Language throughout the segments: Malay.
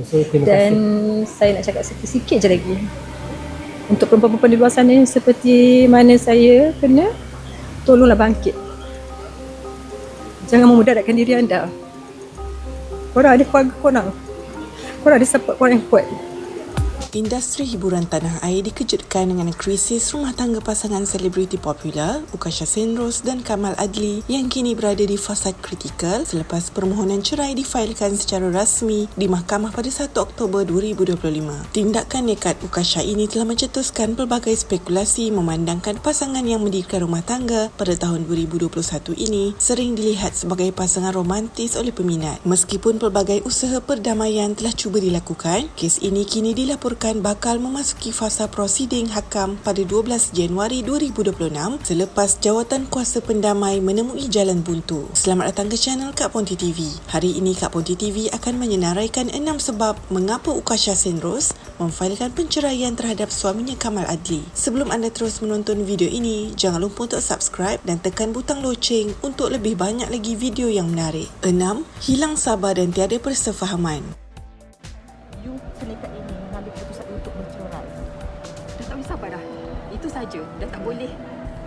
So, terima Dan kasih. saya nak cakap sikit je lagi. Untuk perempuan-perempuan di luar sana seperti mana saya kena, tolonglah bangkit. Jangan memudaratkan diri anda. Korang ada keluarga korang. Korang ada support korang yang kuat. Industri hiburan tanah air dikejutkan dengan krisis rumah tangga pasangan selebriti popular Ukasha Senrose dan Kamal Adli yang kini berada di fasa kritikal selepas permohonan cerai difailkan secara rasmi di mahkamah pada 1 Oktober 2025. Tindakan nekat Ukasha ini telah mencetuskan pelbagai spekulasi memandangkan pasangan yang mendirikan rumah tangga pada tahun 2021 ini sering dilihat sebagai pasangan romantis oleh peminat. Meskipun pelbagai usaha perdamaian telah cuba dilakukan, kes ini kini dilaporkan bakal memasuki fasa prosiding hakam pada 12 Januari 2026 selepas jawatan kuasa pendamai menemui jalan buntu. Selamat datang ke channel Kak Ponti TV. Hari ini Kak Ponti TV akan menyenaraikan 6 sebab mengapa Ukasha Senrose memfailkan penceraian terhadap suaminya Kamal Adli. Sebelum anda terus menonton video ini, jangan lupa untuk subscribe dan tekan butang loceng untuk lebih banyak lagi video yang menarik. 6. Hilang sabar dan tiada persefahaman. You senekat ini mengambil keputusan untuk bercerai. Dah tak boleh sabar dah. Itu saja. Dah tak boleh.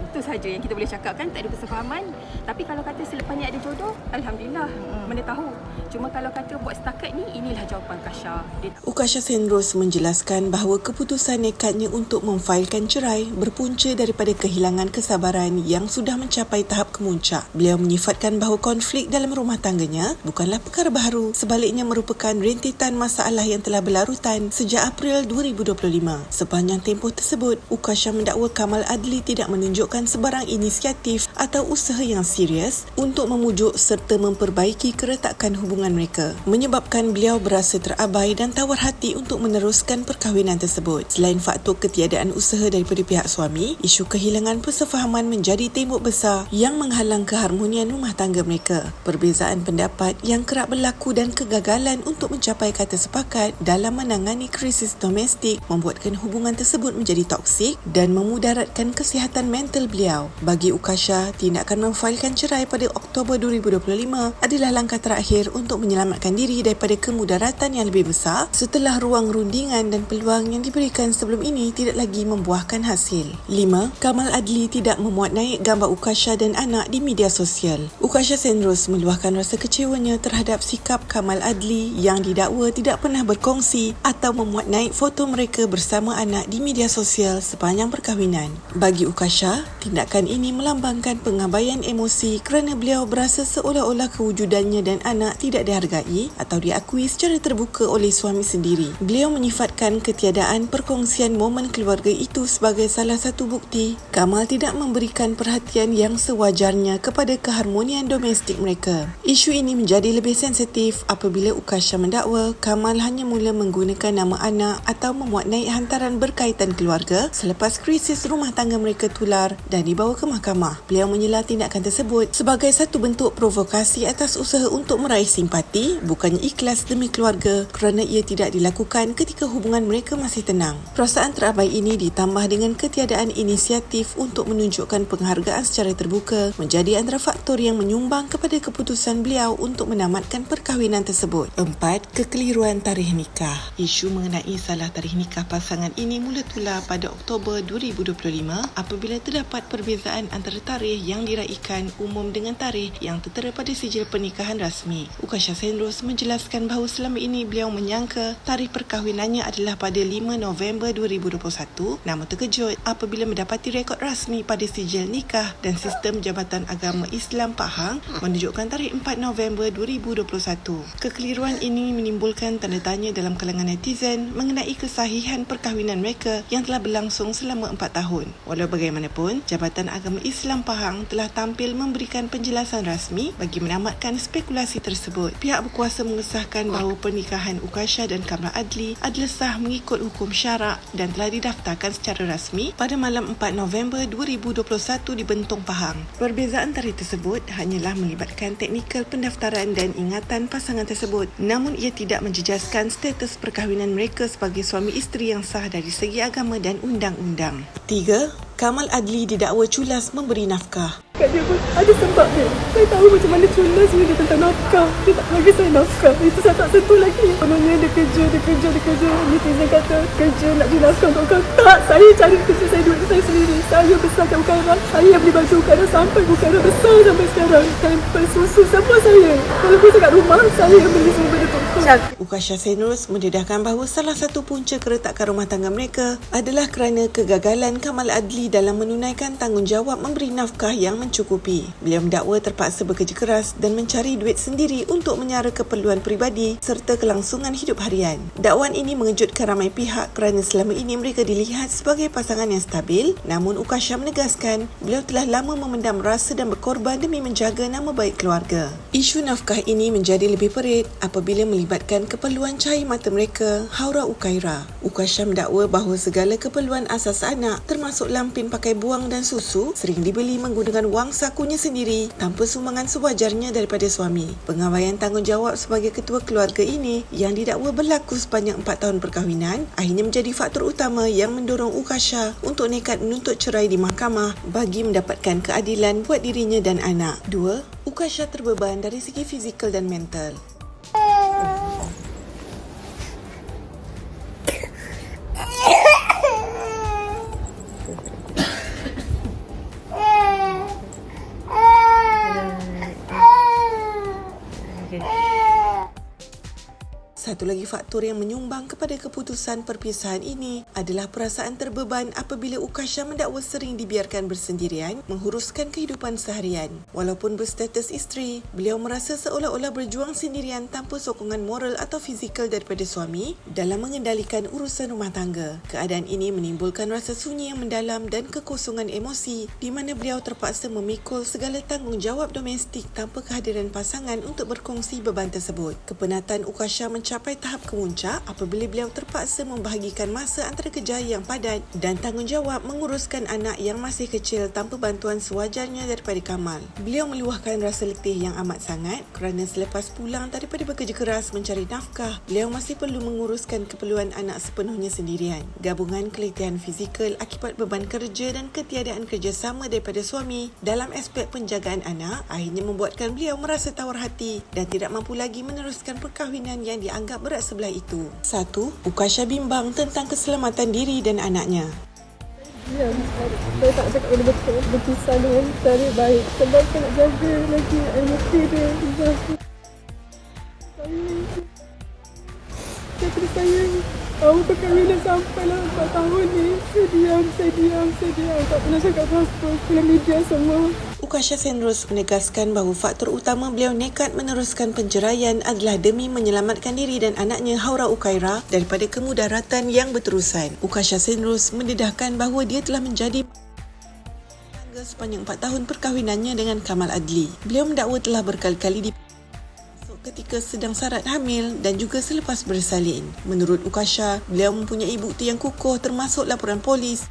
Itu saja yang kita boleh cakap kan. Tak ada persefahaman. Tapi kalau kata selepasnya ada jodoh, Alhamdulillah. Mana tahu. Cuma kalau kata buat setakat ni, inilah jawapan Ukasha. Ukasha Senrose menjelaskan bahawa keputusan nekatnya untuk memfailkan cerai berpunca daripada kehilangan kesabaran yang sudah mencapai tahap kemuncak. Beliau menyifatkan bahawa konflik dalam rumah tangganya bukanlah perkara baru, sebaliknya merupakan rentetan masalah yang telah berlarutan sejak April 2025. Sepanjang tempoh tersebut, Ukasha mendakwa Kamal Adli tidak menunjukkan sebarang inisiatif atau usaha yang serius untuk memujuk serta memperbaiki keretakan hubungan mereka, menyebabkan beliau berasa terabai dan tawar hati untuk meneruskan perkahwinan tersebut. Selain faktor ketiadaan usaha daripada pihak suami, isu kehilangan persefahaman menjadi tembok besar yang menghalang keharmonian rumah tangga mereka. Perbezaan pendapat yang kerap berlaku dan kegagalan untuk mencapai kata sepakat dalam menangani krisis domestik membuatkan hubungan tersebut menjadi toksik dan memudaratkan kesihatan mental beliau. Bagi Ukasha, tindakan memfailkan cerai pada Oktober 2025 adalah langkah terakhir untuk menyelamatkan diri daripada kemudaratan yang lebih besar setelah ruang rundingan dan peluang yang diberikan sebelum ini tidak lagi membuahkan hasil. 5. Kamal Adli tidak memuat naik gambar Ukasha dan anak di media sosial. Ukasha Senrose meluahkan rasa kecewanya terhadap sikap Kamal Adli yang didakwa tidak pernah berkongsi atau memuat naik foto mereka bersama anak di media sosial sepanjang perkahwinan. Bagi Ukasha, tindakan ini melambangkan pengabaian emosi kerana beliau berasa seolah-olah kewujudannya dan anak tidak dihargai atau diakui secara terbuka oleh suami sendiri. Beliau menyifatkan ketiadaan perkongsian momen keluarga itu sebagai salah satu bukti Kamal tidak memberikan perhatian yang sewajarnya kepada keharmonian domestik mereka. Isu ini menjadi lebih sensitif apabila Ukasha mendakwa Kamal hanya mula menggunakan nama anak atau memuat naik hantaran berkaitan keluarga selepas krisis rumah tangga mereka tular dan dibawa ke mahkamah. Beliau menyela tindakan tersebut sebagai satu bentuk provokasi atas usaha untuk meraih simpati, bukannya ikhlas demi keluarga kerana ia tidak dilakukan ketika hubungan mereka masih tenang. Perasaan terabai ini ditambah dengan ketiadaan inisiatif untuk menunjukkan penghargaan secara terbuka menjadi antara faktor yang menyumbang kepada keputusan beliau untuk menamatkan perkahwinan tersebut. 4. Kekeliruan tarikh nikah. Isu mengenai salah tarikh nikah pasangan ini mula tular pada Oktober 2025 apabila terdapat perbezaan antara tarikh yang diraikan umum dengan tarikh yang tertera pada sijil pernikahan rasmi. Ukasha Senrose menjelaskan bahawa selama ini beliau menyangka tarikh perkahwinannya adalah pada 5 November 2021, namun terkejut apabila mendapati rekod rasmi pada sijil nikah dan sistem Jabatan Agama Islam Pahang menunjukkan tarikh 4 November 2021. Kekeliruan ini menimbulkan tanda tanya dalam kalangan netizen mengenai kesahihan perkahwinan mereka yang telah berlangsung selama 4 tahun. Walau bagaimanapun, Jabatan Agama Islam Pahang telah tampil memberikan penjelasan rasmi bagi menamatkan spekulasi tersebut. Pihak berkuasa mengesahkan bahawa pernikahan Ukasha dan Kamal Adli adalah sah mengikut hukum syarak dan telah didaftarkan secara rasmi pada malam 4 November 2021 di Bentong Pahang. Perbezaan tarikh tersebut hanyalah melibatkan teknikal pendaftaran dan ingatan pasangan tersebut, namun ia tidak menjejaskan status perkahwinan mereka sebagai suami isteri yang sah dari segi agama dan undang-undang. 3. Kamal Adli didakwa culas memberi nafkah. Kat dia pun ada sebab dia. Saya tahu macam mana culas dia tentang nafkah. Dia tak bagi saya nafkah. Itu saya tak sentuh lagi. Kononnya dia kerja. Netizen kata kerja nak beri nafkah untuk kau. Tak, saya cari kerja saya, duit saya sendiri. Saya besarkan Ukara. Saya beli baju Ukara sampai Ukara besar sampai sekarang. Pampers, susu, semua saya. Walaupun saya kat rumah, saya yang beli semua benda tu. Ukasha Senros mendedahkan bahawa salah satu punca keretakan rumah tangga mereka adalah kerana kegagalan Kamal Adli dalam menunaikan tanggungjawab memberi nafkah yang mencukupi. Beliau mendakwa terpaksa bekerja keras dan mencari duit sendiri untuk menyara keperluan peribadi serta kelangsungan hidup harian. Dakwaan ini mengejutkan ramai pihak kerana selama ini mereka dilihat sebagai pasangan yang stabil, namun Ukasha menegaskan beliau telah lama memendam rasa dan berkorban demi menjaga nama baik keluarga. Isu nafkah ini menjadi lebih perit apabila melibatkan keperluan cahaya mata mereka, Haura Ukaira. Ukasha mendakwa bahawa segala keperluan asas anak termasuk lampin pakai buang dan susu sering dibeli menggunakan wang sakunya sendiri tanpa sumbangan sewajarnya daripada suami. Pengabaian tanggungjawab sebagai ketua keluarga ini yang didakwa berlaku sepanjang 4 tahun perkahwinan akhirnya menjadi faktor utama yang mendorong Ukasha untuk nekat menuntut cerai di mahkamah bagi mendapatkan keadilan buat dirinya dan anak. 2. Ukasha terbeban dari segi fizikal dan mental. Satu lagi faktor yang menyumbang kepada keputusan perpisahan ini adalah perasaan terbeban apabila Ukasha mendakwa sering dibiarkan bersendirian menguruskan kehidupan seharian. Walaupun berstatus isteri, beliau merasa seolah-olah berjuang sendirian tanpa sokongan moral atau fizikal daripada suami dalam mengendalikan urusan rumah tangga. Keadaan ini menimbulkan rasa sunyi yang mendalam dan kekosongan emosi di mana beliau terpaksa memikul segala tanggungjawab domestik tanpa kehadiran pasangan untuk berkongsi beban tersebut. Kepenatan Ukasha mencapai tahap kemuncak apabila beliau terpaksa membahagikan masa antara kerja yang padat dan tanggungjawab menguruskan anak yang masih kecil tanpa bantuan sewajarnya daripada Kamal. Beliau meluahkan rasa letih yang amat sangat kerana selepas pulang daripada bekerja keras mencari nafkah, beliau masih perlu menguruskan keperluan anak sepenuhnya sendirian. Gabungan keletihan fizikal akibat beban kerja dan ketiadaan kerjasama daripada suami dalam aspek penjagaan anak akhirnya membuatkan beliau merasa tawar hati dan tidak mampu lagi meneruskan perkahwinan yang dianggap berat sebelah itu. 1. Ukasha bimbang tentang keselamatan diri dan anaknya. Saya tak cakap betul-betul berpisah dengan cara baik sebab saya nak jaga lagi emosi dia. Saya terus sayang. Perkahwinan sampailah 4 tahun ni. Saya diam. Tak pernah cakap apa-apa. Dalam media semua. Ukasha Senros menegaskan bahawa faktor utama beliau nekat meneruskan penceraian adalah demi menyelamatkan diri dan anaknya Haura Ukaira daripada kemudaratan yang berterusan. Ukasha Senros mendedahkan bahawa dia telah menjadi tangga sepanjang 4 tahun perkahwinannya dengan Kamal Adli. Beliau mendakwa telah berkali-kali ketika sedang sarat hamil dan juga selepas bersalin. Menurut Ukasha, beliau mempunyai bukti yang kukuh termasuk laporan polis,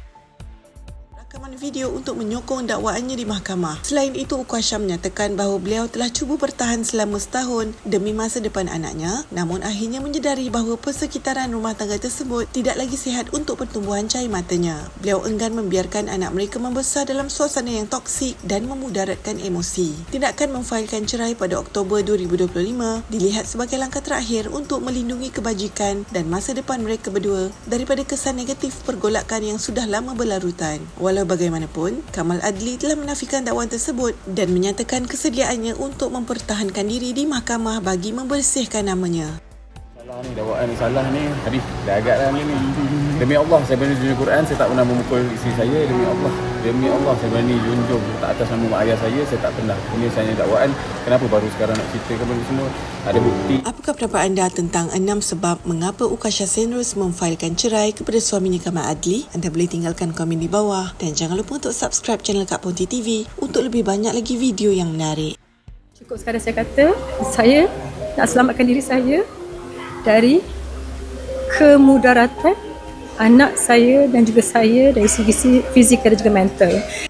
rakaman video untuk menyokong dakwaannya di mahkamah. Selain itu, Ukasha menyatakan bahawa beliau telah cuba bertahan selama setahun demi masa depan anaknya, namun akhirnya menyedari bahawa persekitaran rumah tangga tersebut tidak lagi sihat untuk pertumbuhan cahaya matanya. Beliau enggan membiarkan anak mereka membesar dalam suasana yang toksik dan memudaratkan emosi. Tindakan memfailkan cerai pada Oktober 2025 dilihat sebagai langkah terakhir untuk melindungi kebajikan dan masa depan mereka berdua daripada kesan negatif pergolakan yang sudah lama berlarutan. Walau bagaimanapun, Kamal Adli telah menafikan dakwaan tersebut dan menyatakan kesediaannya untuk mempertahankan diri di mahkamah bagi membersihkan namanya. Salah ni, dakwaan ni salah ni. Hadis dah agak dah ni. Demi Allah, saya berani junjung Quran, saya tak pernah memukul isteri saya. Demi Allah, saya berani junjung tak atas nama mak ayah saya tak pernah. Ini saya dakwaan. Kenapa baru sekarang nak ceritakan benda semua? Ada bukti. Apakah pendapat anda tentang 6 sebab mengapa Ukasha Senros memfailkan cerai kepada suaminya Kamal Adli? Anda boleh tinggalkan komen di bawah dan jangan lupa untuk subscribe channel Kak Ponti TV untuk lebih banyak lagi video yang menarik. Cukup sekadar saya kata, saya nak selamatkan diri saya dari kemudaratan anak saya dan juga saya dari segi fizikal dan juga mental.